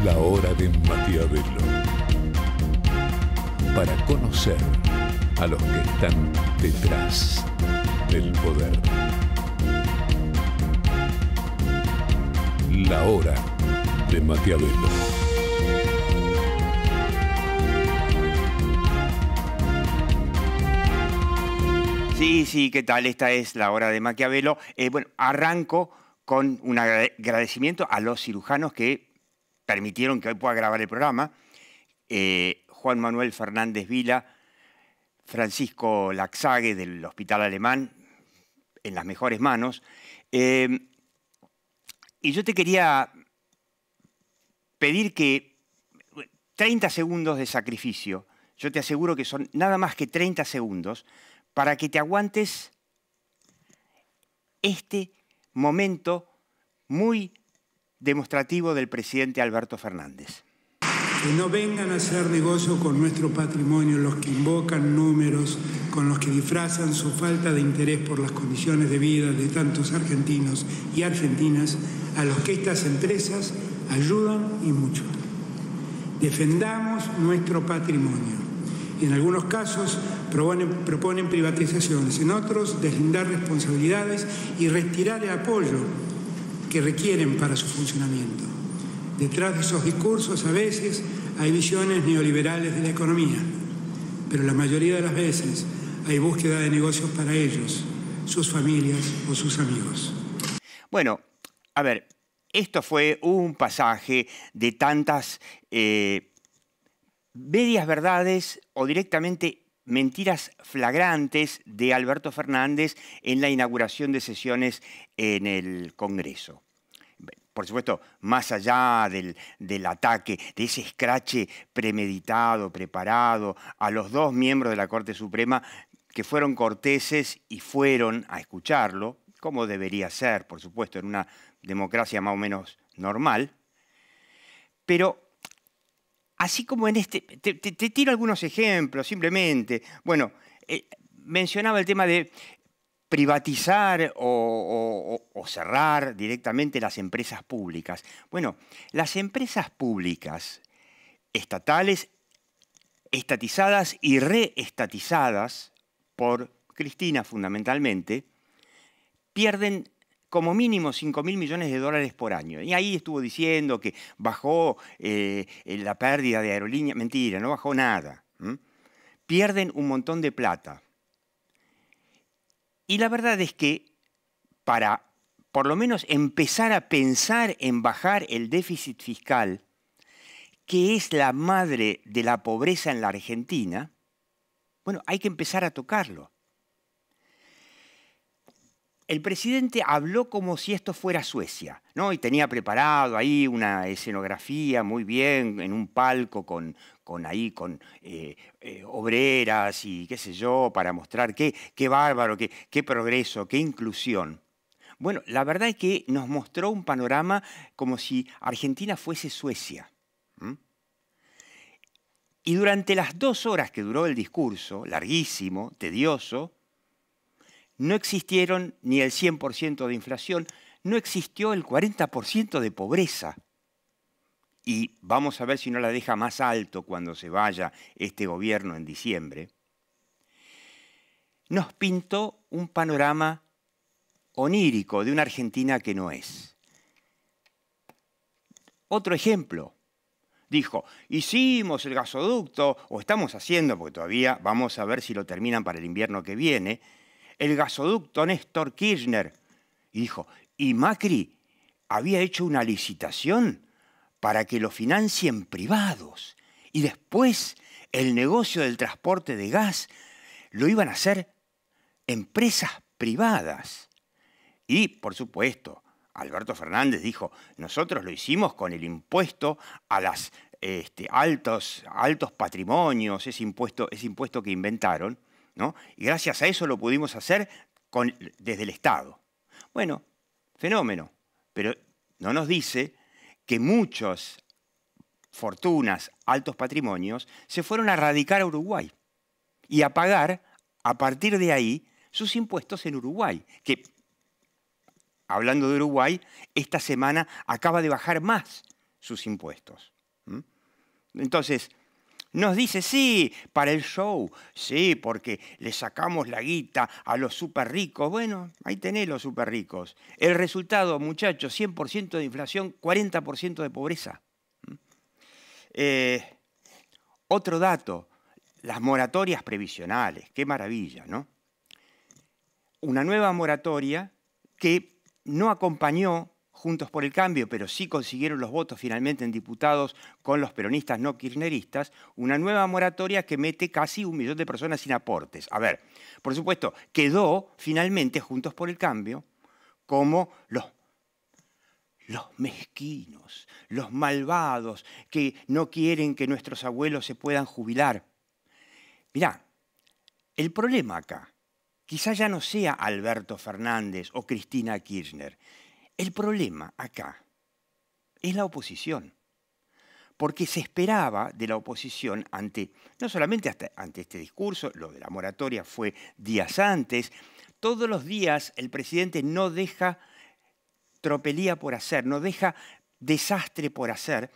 La hora de Maquiavelo. Para conocer a los que están detrás del poder. La hora de Maquiavelo. Sí, ¿qué tal? Esta es la hora de Maquiavelo. Bueno, arranco con un agradecimiento a los cirujanos que permitieron que hoy pueda grabar el programa. Juan Manuel Fernández Vila, Francisco Laxague del Hospital Alemán, en las mejores manos. Y yo te quería pedir que 30 segundos de sacrificio, yo te aseguro que son nada más que 30 segundos, para que te aguantes este momento muy demostrativo del presidente Alberto Fernández. Que no vengan a hacer negocio con nuestro patrimonio los que invocan números, con los que disfrazan su falta de interés por las condiciones de vida de tantos argentinos y argentinas, a los que estas empresas ayudan y mucho. Defendamos nuestro patrimonio. En algunos casos proponen privatizaciones, en otros deslindar responsabilidades y retirar el apoyo que requieren para su funcionamiento. Detrás de esos discursos a veces hay visiones neoliberales de la economía, pero la mayoría de las veces hay búsqueda de negocios para ellos, sus familias o sus amigos. Bueno, a ver, esto fue un pasaje de tantas medias verdades o directamente mentiras flagrantes de Alberto Fernández en la inauguración de sesiones en el Congreso. Por supuesto, más allá del ataque, de ese escrache premeditado, preparado a los dos miembros de la Corte Suprema que fueron corteses y fueron a escucharlo, como debería ser, por supuesto, en una democracia más o menos normal. Pero así como en este, te tiro algunos ejemplos, simplemente. Bueno, mencionaba el tema de privatizar o cerrar directamente las empresas públicas. Bueno, las empresas públicas, estatales, estatizadas y reestatizadas por Cristina fundamentalmente, pierden como mínimo 5.000 millones de dólares por año. Y ahí estuvo diciendo que bajó la pérdida de aerolíneas. Mentira, no bajó nada. Pierden un montón de plata. Y la verdad es que para por lo menos empezar a pensar en bajar el déficit fiscal, que es la madre de la pobreza en la Argentina, bueno, hay que empezar a tocarlo. El presidente habló como si esto fuera Suecia, ¿no? Y tenía preparado ahí una escenografía muy bien, en un palco con obreras y qué sé yo, para mostrar qué bárbaro, qué progreso, qué inclusión. Bueno, la verdad es que nos mostró un panorama como si Argentina fuese Suecia. Y durante las 2 horas que duró el discurso, larguísimo, tedioso, no existieron ni el 100% de inflación, no existió el 40% de pobreza. Y vamos a ver si no la deja más alto cuando se vaya este gobierno en diciembre. Nos pintó un panorama onírico de una Argentina que no es. Otro ejemplo. Dijo, hicimos el gasoducto, o estamos haciendo, porque todavía vamos a ver si lo terminan para el invierno que viene, el gasoducto Néstor Kirchner. Y dijo, y Macri había hecho una licitación para que lo financien privados. Y después el negocio del transporte de gas lo iban a hacer empresas privadas. Y, por supuesto, Alberto Fernández dijo, nosotros lo hicimos con el impuesto a las altos patrimonios, ese impuesto que inventaron, ¿no? Y gracias a eso lo pudimos hacer desde el Estado. Bueno, fenómeno, pero no nos dice que muchas fortunas, altos patrimonios, se fueron a radicar a Uruguay y a pagar, a partir de ahí, sus impuestos en Uruguay, que, hablando de Uruguay, esta semana acaba de bajar más sus impuestos. Entonces, nos dice, sí, para el show, sí, porque le sacamos la guita a los súper ricos. Bueno, ahí tenés los súper ricos. El resultado, muchachos, 100% de inflación, 40% de pobreza. Otro dato, las moratorias previsionales. Qué maravilla, ¿no? Una nueva moratoria que no acompañó Juntos por el Cambio, pero sí consiguieron los votos finalmente en diputados con los peronistas no kirchneristas, una nueva moratoria que mete casi 1 millón de personas sin aportes. A ver, por supuesto, quedó finalmente Juntos por el Cambio como los mezquinos, los malvados, que no quieren que nuestros abuelos se puedan jubilar. Mirá, el problema acá, quizá ya no sea Alberto Fernández o Cristina Kirchner. El problema acá es la oposición, porque se esperaba de la oposición no solamente ante este discurso, lo de la moratoria fue días antes, todos los días el presidente no deja tropelía por hacer, no deja desastre por hacer.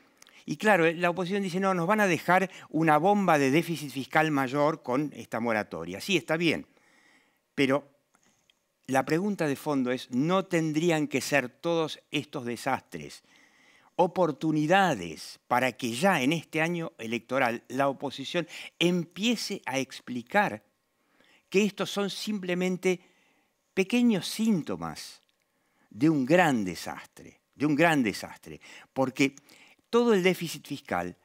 Y claro, la oposición dice, no, nos van a dejar una bomba de déficit fiscal mayor con esta moratoria. Sí, está bien, pero la pregunta de fondo es, ¿no tendrían que ser todos estos desastres oportunidades para que ya en este año electoral la oposición empiece a explicar que estos son simplemente pequeños síntomas de un gran desastre, porque todo el déficit fiscal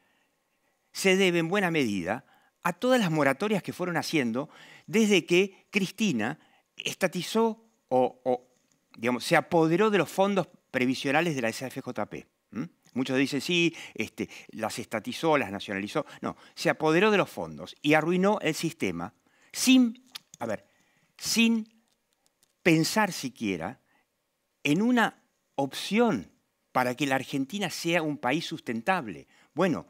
se debe en buena medida a todas las moratorias que fueron haciendo desde que Cristina estatizó digamos, se apoderó de los fondos previsionales de la SAFJP. Muchos dicen, sí, las estatizó, las nacionalizó. No, se apoderó de los fondos y arruinó el sistema sin pensar siquiera en una opción para que la Argentina sea un país sustentable. Bueno,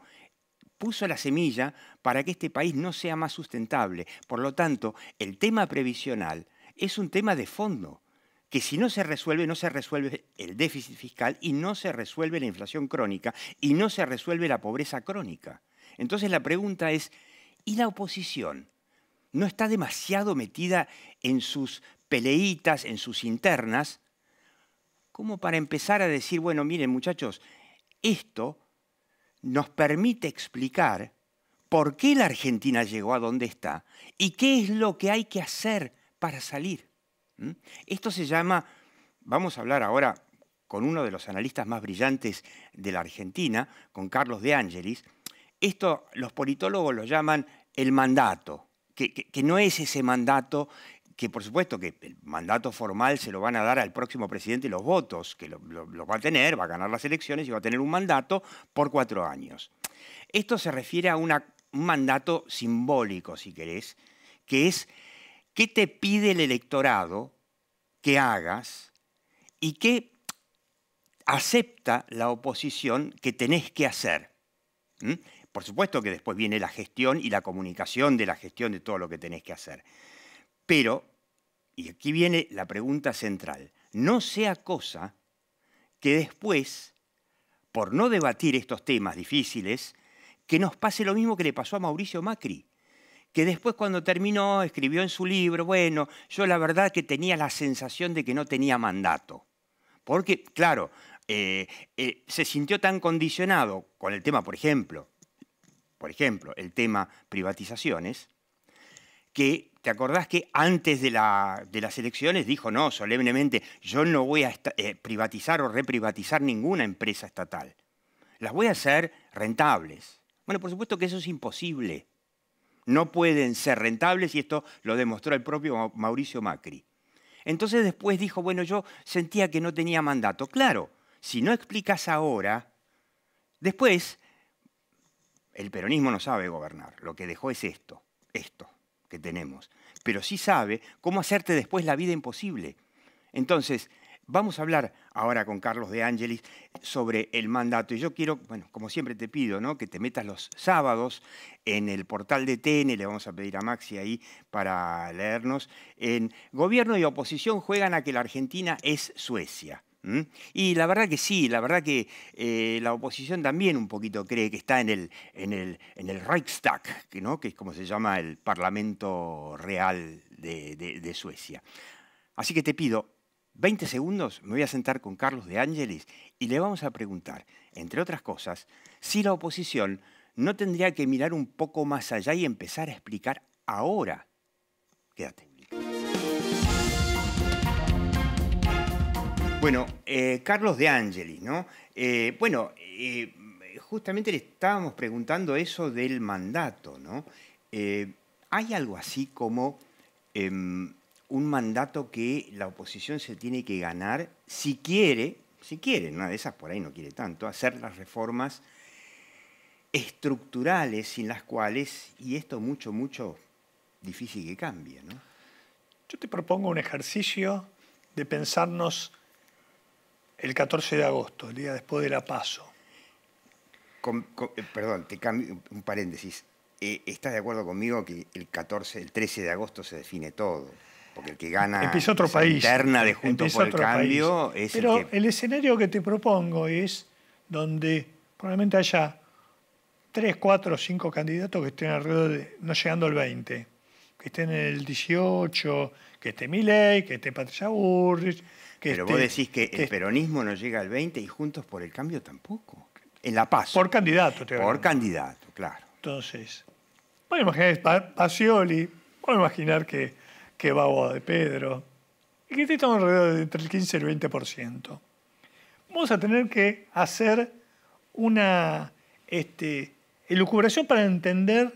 puso la semilla para que este país no sea más sustentable. Por lo tanto, el tema previsional es un tema de fondo, que si no se resuelve el déficit fiscal y no se resuelve la inflación crónica y no se resuelve la pobreza crónica. Entonces la pregunta es, ¿y la oposición no está demasiado metida en sus peleitas, en sus internas, como para empezar a decir, bueno, miren muchachos, esto nos permite explicar por qué la Argentina llegó a donde está y qué es lo que hay que hacer para salir? Esto se llama, vamos a hablar ahora con uno de los analistas más brillantes de la Argentina, con Carlos De Angelis. Esto los politólogos lo llaman el mandato, que no es ese mandato que por supuesto que el mandato formal se lo van a dar al próximo presidente los votos, que lo va a tener, va a ganar las elecciones y va a tener un mandato por 4 años. Esto se refiere a un mandato simbólico, si querés, que es qué te pide el electorado que hagas y qué acepta la oposición que tenés que hacer. Por supuesto que después viene la gestión y la comunicación de la gestión de todo lo que tenés que hacer. Pero, y aquí viene la pregunta central, no sea cosa que después, por no debatir estos temas difíciles, que nos pase lo mismo que le pasó a Mauricio Macri, que después cuando terminó escribió en su libro, bueno, yo la verdad que tenía la sensación de que no tenía mandato. Porque, claro, se sintió tan condicionado con el tema, por ejemplo, el tema privatizaciones, que te acordás que antes de las elecciones dijo, no, solemnemente, yo no voy a privatizar o reprivatizar ninguna empresa estatal. Las voy a hacer rentables. Bueno, por supuesto que eso es imposible. No pueden ser rentables y esto lo demostró el propio Mauricio Macri. Entonces después dijo, bueno, yo sentía que no tenía mandato. Claro, si no explicas ahora, después el peronismo no sabe gobernar. Lo que dejó es esto que tenemos. Pero sí sabe cómo hacerte después la vida imposible. Entonces, vamos a hablar ahora con Carlos De Angelis sobre el mandato. Y yo quiero, bueno, como siempre te pido, ¿no?, que te metas los sábados en el portal de TN, le vamos a pedir a Maxi ahí para leernos, en Gobierno y oposición juegan a que la Argentina es Suecia. ¿Mm? Y la verdad que sí, la verdad que la oposición también un poquito cree que está en el Reichstag, ¿no? Que es como se llama el Parlamento Real de Suecia. Así que te pido 20 segundos, me voy a sentar con Carlos De Angelis y le vamos a preguntar, entre otras cosas, si la oposición no tendría que mirar un poco más allá y empezar a explicar ahora. Quédate. Bueno, Carlos De Angelis, ¿no? Justamente le estábamos preguntando eso del mandato, ¿no? ¿Hay algo así como un mandato que la oposición se tiene que ganar si quiere, una de esas por ahí no quiere tanto, hacer las reformas estructurales sin las cuales, y esto mucho, mucho difícil que cambie, ¿no? Yo te propongo un ejercicio de pensarnos el 14 de agosto, el día después de la PASO. Perdón, te cambio un paréntesis. ¿Estás de acuerdo conmigo que el 13 de agosto se define todo? Porque el que gana empieza otro país. Interna de Juntos por el Cambio es Pero el que... el escenario que te propongo es donde probablemente haya 3, 4 o 5 candidatos que estén alrededor de, no llegando al 20, que estén en el 18, que esté Milei, que esté Patricia Bullrich. Pero vos decís que el peronismo no llega al 20 y Juntos por el Cambio tampoco. En la PASO. Por candidato. Por candidato, claro. Entonces, voy a imaginar Pacioli, voy a imaginar que va Guado de Pedro, y que estamos alrededor de entre el 15 y el 20%. Vamos a tener que hacer una elucubración para entender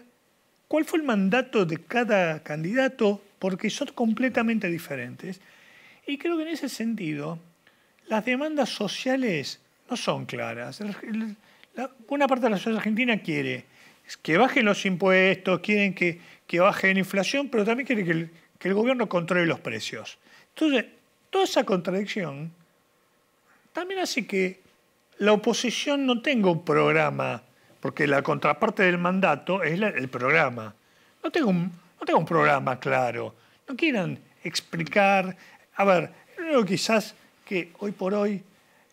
cuál fue el mandato de cada candidato, porque son completamente diferentes. Y creo que en ese sentido, las demandas sociales no son claras. Buena parte de la sociedad argentina quiere que bajen los impuestos, quieren que baje la inflación, pero también quiere que el gobierno controle los precios. Entonces, toda esa contradicción también hace que la oposición no tenga un programa, porque la contraparte del mandato es el programa. No tengo un programa claro. No quieran explicar. A ver, lo quizás que hoy por hoy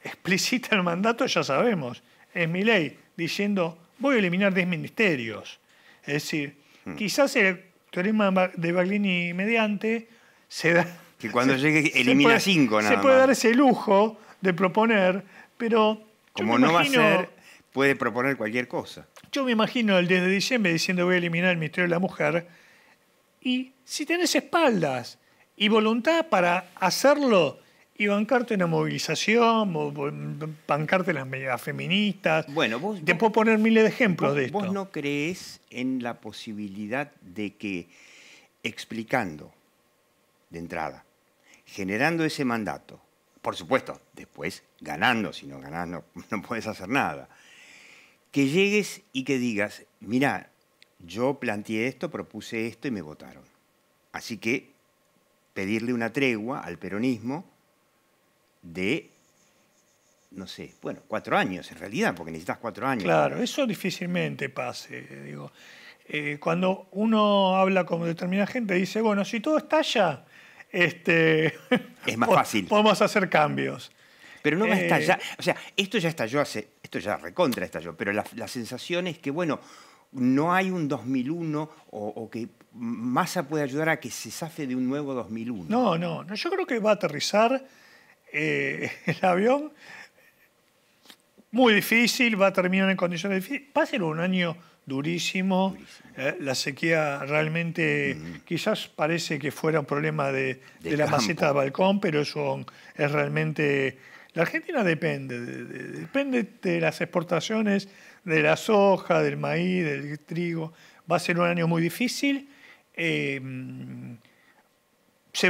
explicita el mandato, ya sabemos, es Milei diciendo voy a eliminar 10 ministerios. Es decir, quizás el teorema de Baglini mediante se da... Que cuando llegue elimina 5 nada más. Se puede dar ese lujo de proponer, pero... Como no va a ser, puede proponer cualquier cosa. Yo me imagino el 10 de diciembre diciendo voy a eliminar el Ministerio de la Mujer, y si tenés espaldas y voluntad para hacerlo y bancarte una movilización, bancarte las medidas feministas. Bueno, te puedo poner miles de ejemplos de esto. ¿Vos no creés en la posibilidad de que explicando de entrada, generando ese mandato, por supuesto, después ganando, si no ganás no puedes hacer nada, que llegues y que digas, mirá, yo planteé esto, propuse esto y me votaron. Así que pedirle una tregua al peronismo de, no sé, bueno, 4 años en realidad, porque necesitas 4 años. Claro, eso difícilmente pase. Digo. Cuando uno habla con determinada gente, dice, bueno, si todo estalla, es más fácil. Podemos hacer cambios. Pero no va a estallar. O sea, esto ya estalló esto ya recontra estalló, pero la sensación es que, bueno, no hay un 2001 o que Massa puede ayudar a que se zafe de un nuevo 2001. No, yo creo que va a aterrizar el avión muy difícil, va a terminar en condiciones difíciles. Va a ser un año durísimo. La sequía realmente quizás parece que fuera un problema de la maceta de balcón, pero eso es realmente... La Argentina depende de las exportaciones de la soja, del maíz, del trigo. Va a ser un año muy difícil. Se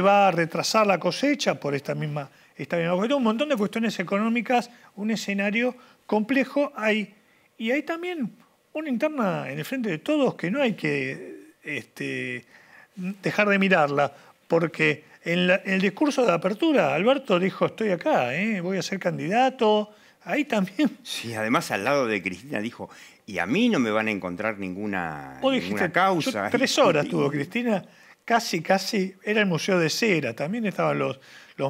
va a retrasar la cosecha por esta misma cuestión. Un montón de cuestiones económicas, un escenario complejo. Y hay también una interna en el frente de todos que no hay que dejar de mirarla, porque en el discurso de apertura Alberto dijo, estoy acá, voy a ser candidato. Ahí también... Sí, además al lado de Cristina dijo, y a mí no me van a encontrar ninguna causa. 3 horas tuvo Cristina casi, era el Museo de Cera. También estaban los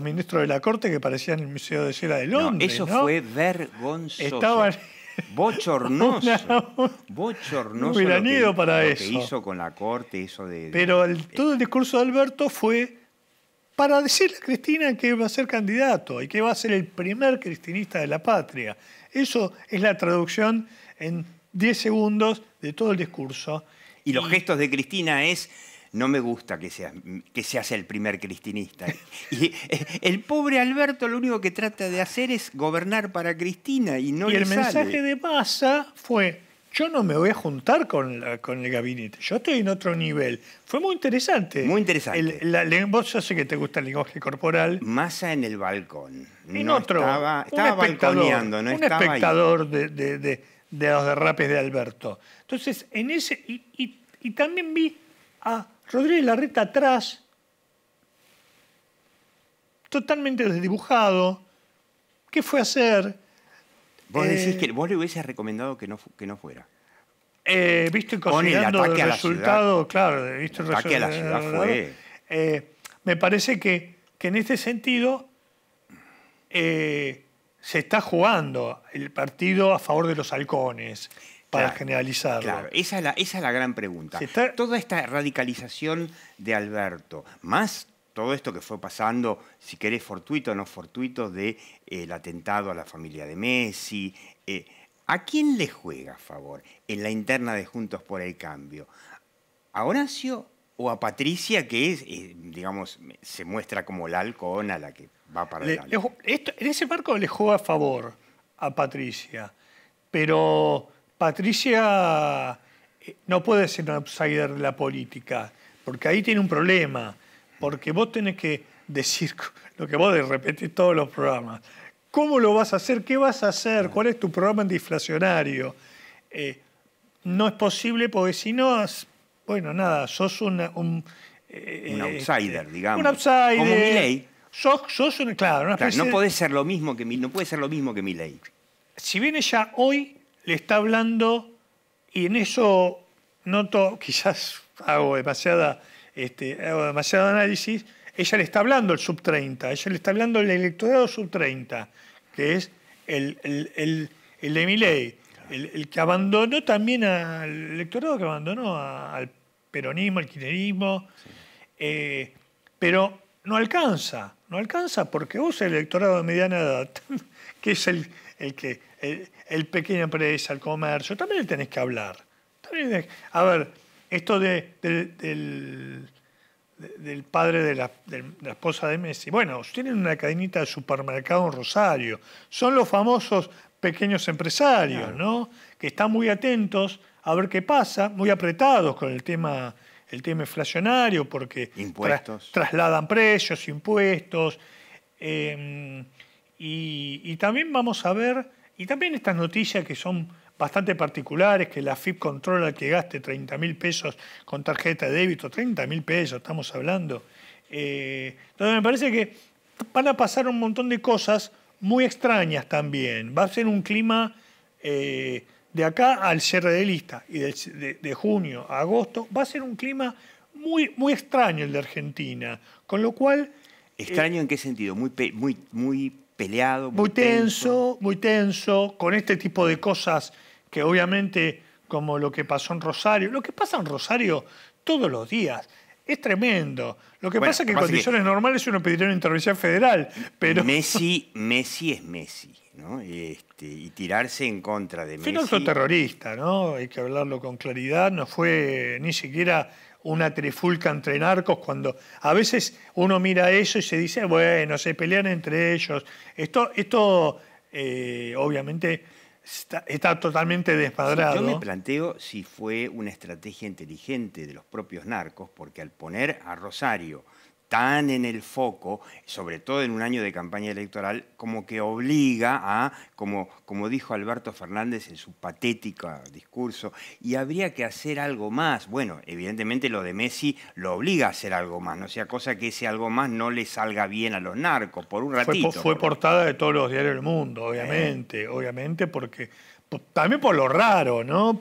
ministros de la Corte que parecían el Museo de Cera de Londres. No, eso fue vergonzoso. Estaban... Bochornoso. Bochornoso hubieran ido para lo eso. que hizo con la Corte, eso de... Pero todo el discurso de Alberto fue para decirle a Cristina que va a ser candidato y que va a ser el primer cristinista de la patria. Eso es la traducción en 10 segundos de todo el discurso. Y los gestos de Cristina es, no me gusta que seas el primer cristinista. Y el pobre Alberto lo único que trata de hacer es gobernar para Cristina y no le sale. Y el mensaje de Massa fue, yo no me voy a juntar con el gabinete, yo estoy en otro nivel. Fue muy interesante. Muy interesante. Vos yo sé que te gusta el lenguaje corporal. Massa en el balcón. En no otro, estaba un balconeando, no un estaba espectador de los derrapes de Alberto. Entonces, en ese y también vi a Rodríguez Larreta atrás, totalmente desdibujado. ¿Qué fue a hacer? Vos decís que vos le hubieses recomendado que no fuera. Visto y Con el considerando el ataque a la resultado, claro, visto El ataque a la ciudad fue... me parece que en este sentido se está jugando el partido a favor de los halcones, para Claro, generalizarlo. Claro, esa es la gran pregunta. Se Toda esta radicalización de Alberto, más todo esto que fue pasando, si querés fortuito o no fortuito, del atentado a la familia de Messi, ¿a quién le juega a favor en la interna de Juntos por el Cambio? ¿A Horacio o a Patricia, que es, digamos, se muestra como la halcona, la que va para adelante? En ese marco le juega a favor a Patricia, pero Patricia no puede ser un outsider de la política, porque ahí tiene un problema, porque vos tenés que decir lo que vos repetís todos los programas. ¿Cómo lo vas a hacer? ¿Qué vas a hacer? ¿Cuál es tu programa antiinflacionario? No es posible porque si no, bueno, nada, sos un outsider, digamos. Un outsider. Como Milei. Sos una, claro, una especie No de... puede ser lo mismo que Milei. Si bien ella hoy le está hablando, y en eso noto, quizás hago demasiado análisis, ella le está hablando al sub-30, ella le está hablando al electorado sub-30, que es el de Milei, el que abandonó también al electorado que abandonó al peronismo, al kirchnerismo, pero no alcanza porque vos el electorado de mediana edad, que es el pequeña empresa, el comercio, también le tenés que hablar. A ver, esto del padre de la esposa de Messi. Bueno, tienen una cadenita de supermercado en Rosario. Son los famosos pequeños empresarios, claro, ¿no? Que están muy atentos a ver qué pasa, muy apretados con el tema inflacionario, porque trasladan precios, impuestos. Y también vamos a ver, y también estas noticias que son bastante particulares, que la AFIP controla que gaste 30.000 pesos con tarjeta de débito, 30.000 pesos estamos hablando. Entonces me parece que van a pasar un montón de cosas muy extrañas también. Va a ser un clima de acá al cierre de lista y de junio a agosto, va a ser un clima muy, muy extraño el de Argentina, con lo cual... ¿Extraño en qué sentido? Muy peleado, muy tenso, con este tipo de cosas que obviamente, como lo que pasó en Rosario, lo que pasa en Rosario todos los días, es tremendo. Lo que pasa es que en condiciones normales uno pediría una intervención federal, pero... Messi es Messi, ¿no? Y tirarse en contra de Messi... Fue un acto terrorista, ¿no? Hay que hablarlo con claridad, no fue ni siquiera una trifulca entre narcos, cuando a veces uno mira eso y se dice, bueno, se pelean entre ellos. Esto obviamente está totalmente desmadrado. Yo me planteo si fue una estrategia inteligente de los propios narcos, porque al poner a Rosario tan en el foco, sobre todo en un año de campaña electoral, como que obliga a, como dijo Alberto Fernández en su patético discurso, y habría que hacer algo más. Bueno, evidentemente lo de Messi lo obliga a hacer algo más, no sea cosa que ese algo más no le salga bien a los narcos, por un ratito. Fue portada de todos los diarios del mundo, obviamente, porque también por lo raro, ¿no?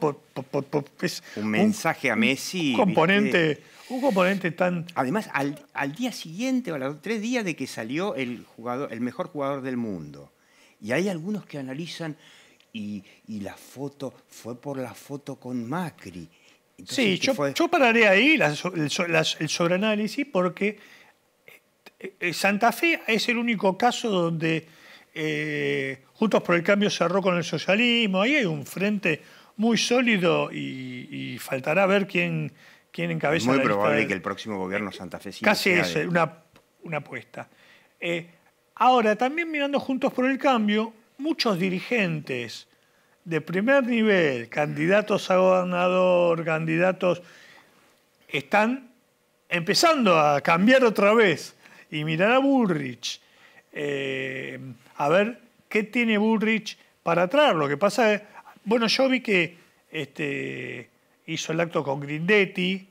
Es Un mensaje a Messi. un componente tan... Además, al día siguiente o a los 3 días de que salió el mejor jugador del mundo. Y hay algunos que analizan y la foto fue por la foto con Macri. Entonces, sí, yo pararé ahí el sobreanálisis porque Santa Fe es el único caso donde Juntos por el Cambio cerró con el socialismo. Ahí hay un frente muy sólido y faltará ver quién encabeza la lista. Es muy probable que el próximo gobierno santafesino casi es una apuesta. Ahora, también mirando Juntos por el Cambio, muchos dirigentes de primer nivel, candidatos a gobernador, están empezando a cambiar otra vez y mirar a Bullrich, a ver qué tiene Bullrich para traer. Lo que pasa es, bueno, yo vi que hizo el acto con Grindetti.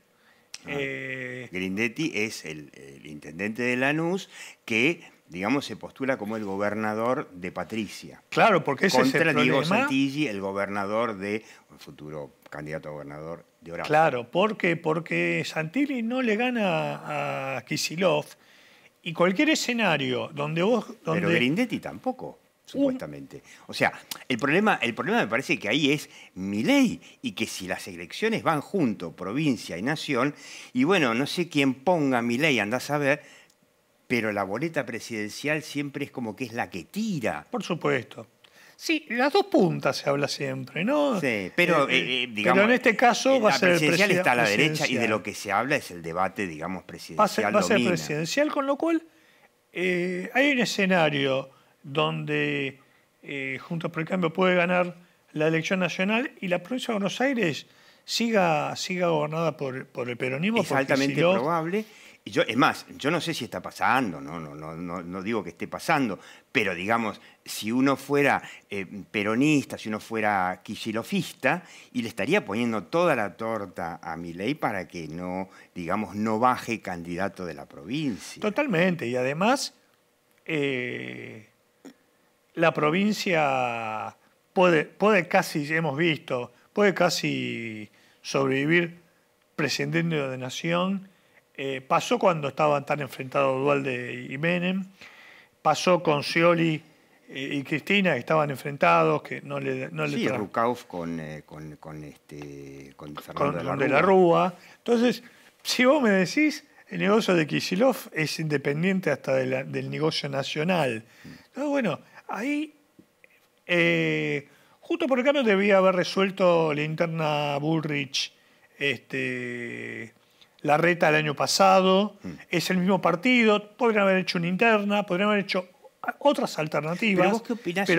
Grindetti es el intendente de Lanús que, digamos, se postula como el gobernador de Patricia. Claro, porque ese es el contra Diego problema. Santilli, el gobernador el futuro candidato a gobernador de Horacio. Claro, porque Santilli no le gana a Kicillof y cualquier escenario donde vos... Pero Grindetti tampoco, supuestamente. O sea, el problema me parece que ahí es Milei y que si las elecciones van junto, provincia y nación, y bueno, no sé quién ponga a Milei, andás a ver, pero la boleta presidencial siempre es como que es la que tira. Por supuesto. Sí, las dos puntas se habla siempre, ¿no? Sí, pero digamos... Pero en este caso va a ser... La presidencial está a la derecha y presidencial. de lo que se habla es el debate, digamos, presidencial. Va a ser domina. presidencial, con lo cual hay un escenario donde Juntos por el Cambio puede ganar la elección nacional y la provincia de Buenos Aires siga gobernada por el peronismo. Es altamente probable. Y es más, yo no sé si está pasando, no digo que esté pasando, pero digamos, si uno fuera peronista, si uno fuera kicilofista, y le estaría poniendo toda la torta a Milei para que no baje candidato de la provincia. Totalmente, y además la provincia puede casi, hemos visto, puede casi sobrevivir prescindiendo de Nación. Pasó cuando estaban tan enfrentados Duhalde y Menem, pasó con Scioli y Cristina, que estaban enfrentados, que no le Rucauf con Fernando de la Rúa. Entonces, si vos me decís, el negocio de Kicillof es independiente hasta del negocio nacional. Entonces, bueno, ahí Juntos por el Cambio debía haber resuelto la interna Bullrich, Larreta el año pasado, es el mismo partido, podrían haber hecho una interna, podrían haber hecho otras alternativas. ¿Pero vos qué opinás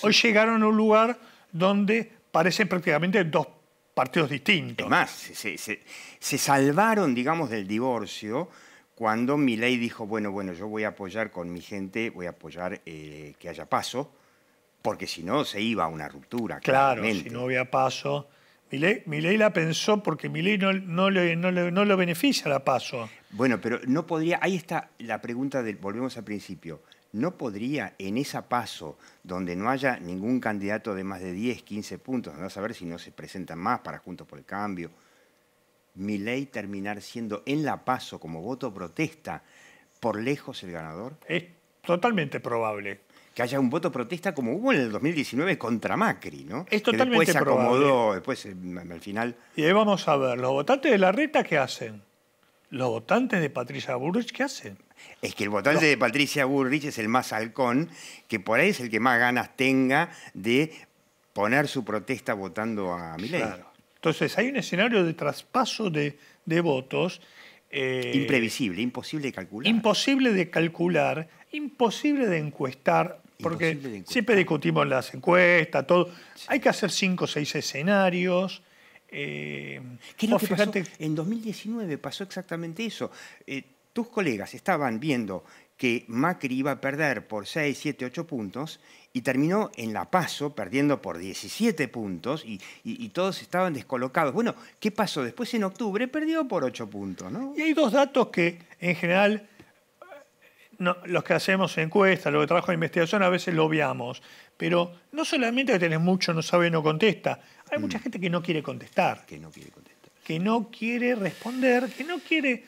hoy llegaron a un lugar donde parecen prácticamente dos partidos distintos. Es más, se salvaron, digamos, del divorcio cuando Milei dijo, bueno, yo voy a apoyar con mi gente, voy a apoyar que haya paso, porque si no se iba a una ruptura. Claro, claramente. si no había paso... Milei la pensó porque Milei no le beneficia la paso. Bueno, pero no podría, ahí está la pregunta, volvemos al principio, ¿no podría en esa paso, donde no haya ningún candidato de más de 10, 15 puntos, andás a ver si no se presentan más para Juntos por el Cambio, Milei terminar siendo en la paso como voto protesta por lejos el ganador? Es totalmente probable. Que haya un voto protesta como hubo en el 2019 contra Macri, ¿no? Es totalmente que después se acomodó, probable. después al final... Y ahí vamos a ver, ¿los votantes de Larreta qué hacen? ¿Los votantes de Patricia Bullrich qué hacen? Es que el votante de Patricia Bullrich es el más halcón, que por ahí es el que más ganas tenga de poner su protesta votando a Milei. Claro. Entonces hay un escenario de traspaso de votos. Imprevisible, imposible de calcular. Imposible de calcular, imposible de encuestar, porque siempre discutimos las encuestas, todo. Sí. Hay que hacer 5 o 6 escenarios. ¿Qué es lo que pasó? En 2019 pasó exactamente eso. Tus colegas estaban viendo que Macri iba a perder por 6, 7, 8 puntos y terminó en la PASO perdiendo por 17 puntos y todos estaban descolocados. Bueno, ¿qué pasó? Después en octubre perdió por 8 puntos, ¿no? Y hay dos datos que en general los que hacemos encuestas, los que trabajo en investigación a veces lo obviamos, Pero no solamente que tenés mucho, no sabe, no contesta. Hay mucha gente que no quiere contestar. Que no quiere contestar. Que no quiere responder, que no quiere...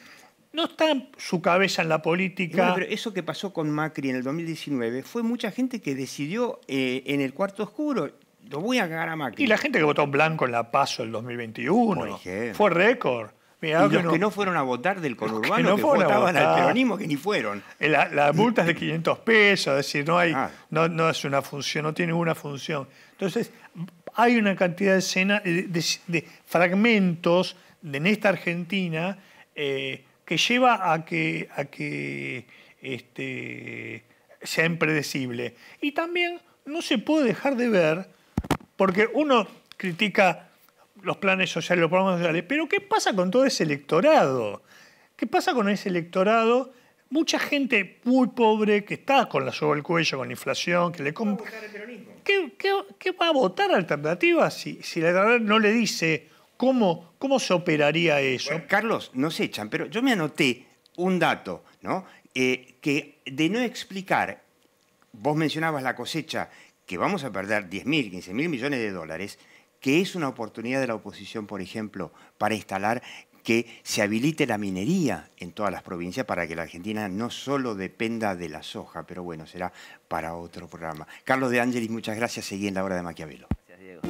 No está su cabeza en la política. Bueno, pero eso que pasó con Macri en el 2019 fue mucha gente que decidió en el cuarto oscuro, lo voy a cagar a Macri. Y la gente que votó en blanco en la PASO del 2021. Por ejemplo. Fue récord. Mirá Y los que no fueron a votar del conurbano, no que fueron a votaban al votar. peronismo, que ni fueron. La multa es de 500 pesos, es decir, no es una función, no tiene una función. Entonces, hay una cantidad de escenas, de fragmentos en esta Argentina que lleva a que sea impredecible. Y también no se puede dejar de ver, porque uno critica los planes sociales, los programas sociales, pero ¿qué pasa con todo ese electorado? ¿Qué pasa con ese electorado? Mucha gente muy pobre que está con la soga al cuello, con la inflación, que le compra... ¿Qué va a votar alternativa si la alternativa no le dice cómo se operaría eso? Bueno, Carlos, nos echan, pero yo me anoté un dato, ¿no? Que de no explicar, vos mencionabas la cosecha, que vamos a perder 10.000, 15.000 millones de dólares, que es una oportunidad de la oposición, por ejemplo, para instalar que se habilite la minería en todas las provincias para que la Argentina no solo dependa de la soja, pero bueno, será para otro programa. Carlos De Angelis, muchas gracias. Seguí en La Hora de Maquiavelo. Gracias, Diego.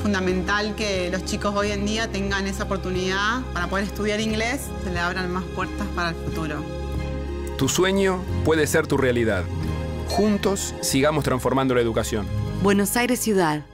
Fundamental que los chicos hoy en día tengan esa oportunidad para poder estudiar inglés, se le abran más puertas para el futuro. Tu sueño puede ser tu realidad. Juntos sigamos transformando la educación. Buenos Aires Ciudad.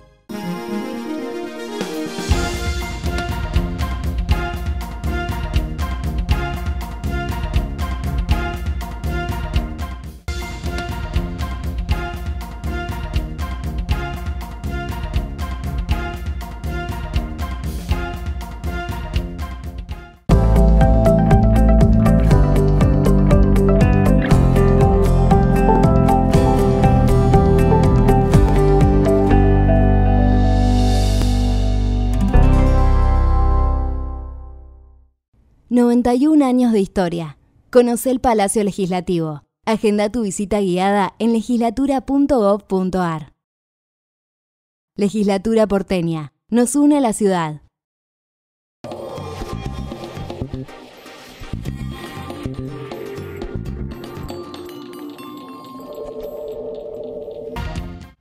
...91 años de historia. Conoce el Palacio Legislativo. Agenda tu visita guiada en legislatura.gov.ar. Legislatura porteña. Nos une a la ciudad.